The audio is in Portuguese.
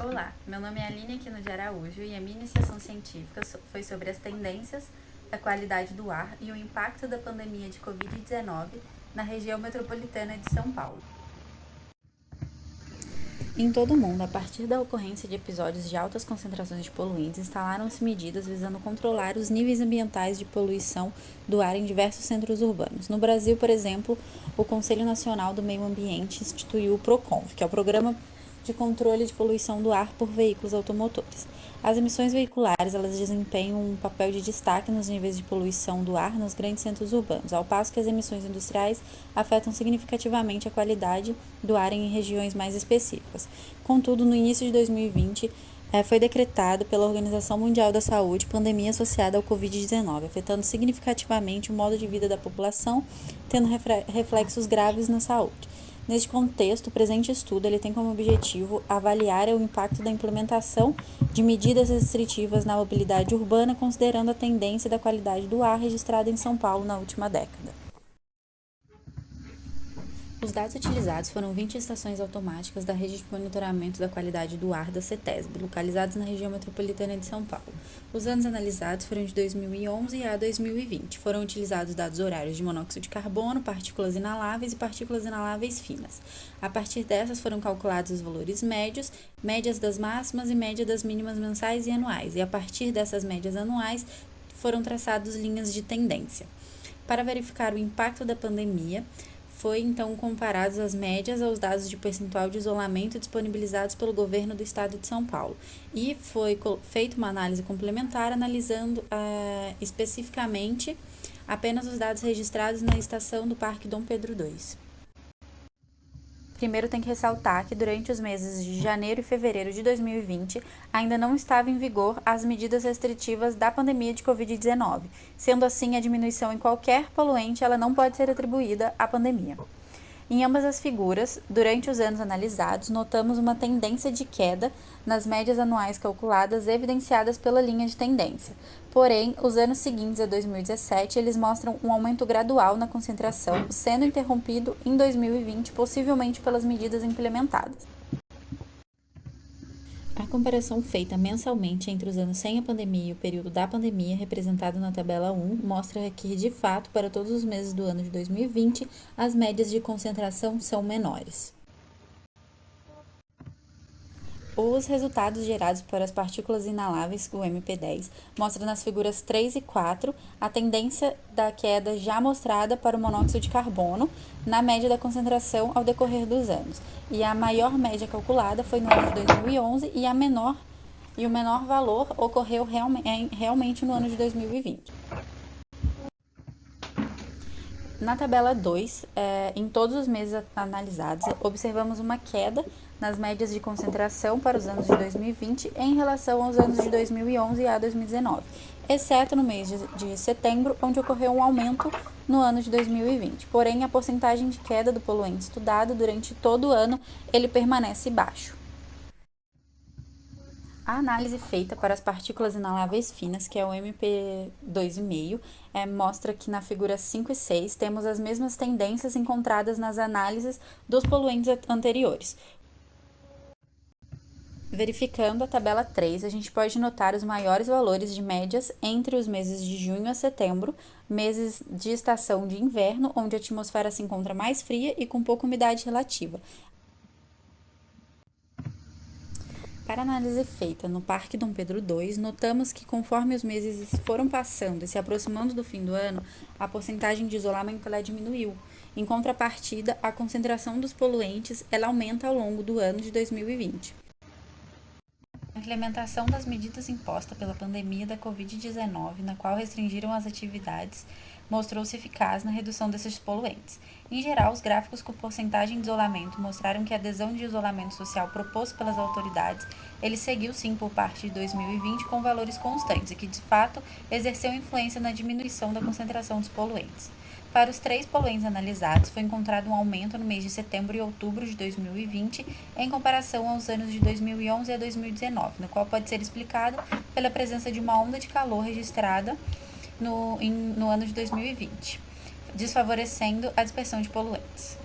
Olá, meu nome é Aline Aquino de Araújo e a minha iniciação científica foi sobre as tendências da qualidade do ar e o impacto da pandemia de Covid-19 na região metropolitana de São Paulo. Em todo o mundo, a partir da ocorrência de episódios de altas concentrações de poluentes, instalaram-se medidas visando controlar os níveis ambientais de poluição do ar em diversos centros urbanos. No Brasil, por exemplo, o Conselho Nacional do Meio Ambiente instituiu o PROCONV, que é o Programa de Controle de Poluição do Ar por Veículos Automotores. As emissões veiculares, elas desempenham um papel de destaque nos níveis de poluição do ar nos grandes centros urbanos, ao passo que as emissões industriais afetam significativamente a qualidade do ar em regiões mais específicas. Contudo, no início de 2020, foi decretado pela Organização Mundial da Saúde pandemia associada ao Covid-19, afetando significativamente o modo de vida da população, tendo reflexos graves na saúde. Neste contexto, o presente estudo ele tem como objetivo avaliar o impacto da implementação de medidas restritivas na mobilidade urbana, considerando a tendência da qualidade do ar registrada em São Paulo na última década. Os dados utilizados foram 20 estações automáticas da rede de monitoramento da qualidade do ar da CETESB, localizadas na região metropolitana de São Paulo. Os anos analisados foram de 2011 a 2020. Foram utilizados dados horários de monóxido de carbono, partículas inaláveis e partículas inaláveis finas. A partir dessas foram calculados os valores médios, médias das máximas e média das mínimas mensais e anuais. E a partir dessas médias anuais foram traçadas linhas de tendência. Para verificar o impacto da pandemia, foi então comparados as médias aos dados de percentual de isolamento disponibilizados pelo governo do estado de São Paulo e foi feita uma análise complementar analisando especificamente apenas os dados registrados na estação do Parque Dom Pedro II. Primeiro tem que ressaltar que durante os meses de janeiro e fevereiro de 2020 ainda não estavam em vigor as medidas restritivas da pandemia de Covid-19. Sendo assim, a diminuição em qualquer poluente ela não pode ser atribuída à pandemia. Em ambas as figuras, durante os anos analisados, notamos uma tendência de queda nas médias anuais calculadas evidenciadas pela linha de tendência. Porém, os anos seguintes a 2017, eles mostram um aumento gradual na concentração, sendo interrompido em 2020, possivelmente pelas medidas implementadas. A comparação feita mensalmente entre os anos sem a pandemia e o período da pandemia, representado na tabela 1, mostra que, de fato, para todos os meses do ano de 2020, as médias de concentração são menores. Os resultados gerados por as partículas inaláveis, o MP10, mostram nas figuras 3 e 4 a tendência da queda já mostrada para o monóxido de carbono na média da concentração ao decorrer dos anos. E a maior média calculada foi no ano de 2011 e o menor valor ocorreu realmente no ano de 2020. Na tabela 2, em todos os meses analisados, observamos uma queda nas médias de concentração para os anos de 2020 em relação aos anos de 2011 a 2019, exceto no mês de setembro, onde ocorreu um aumento no ano de 2020. Porém, a porcentagem de queda do poluente estudado durante todo o ano, ele permanece baixo. A análise feita para as partículas inaláveis finas, que é o MP2,5, mostra que na figura 5 e 6 temos as mesmas tendências encontradas nas análises dos poluentes anteriores. Verificando a tabela 3, a gente pode notar os maiores valores de médias entre os meses de junho a setembro, meses de estação de inverno, onde a atmosfera se encontra mais fria e com pouca umidade relativa. Para a análise feita no Parque Dom Pedro II, notamos que conforme os meses foram passando e se aproximando do fim do ano, a porcentagem de isolamento ela diminuiu. Em contrapartida, a concentração dos poluentes ela aumenta ao longo do ano de 2020. A implementação das medidas impostas pela pandemia da Covid-19, na qual restringiram as atividades, mostrou-se eficaz na redução desses poluentes. Em geral, os gráficos com porcentagem de isolamento mostraram que a adesão de isolamento social proposto pelas autoridades, ele seguiu sim por parte de 2020 com valores constantes e que, de fato, exerceu influência na diminuição da concentração dos poluentes. Para os 3 poluentes analisados, foi encontrado um aumento no mês de setembro e outubro de 2020 em comparação aos anos de 2011 a 2019, no qual pode ser explicado pela presença de uma onda de calor registrada no ano de 2020, desfavorecendo a dispersão de poluentes.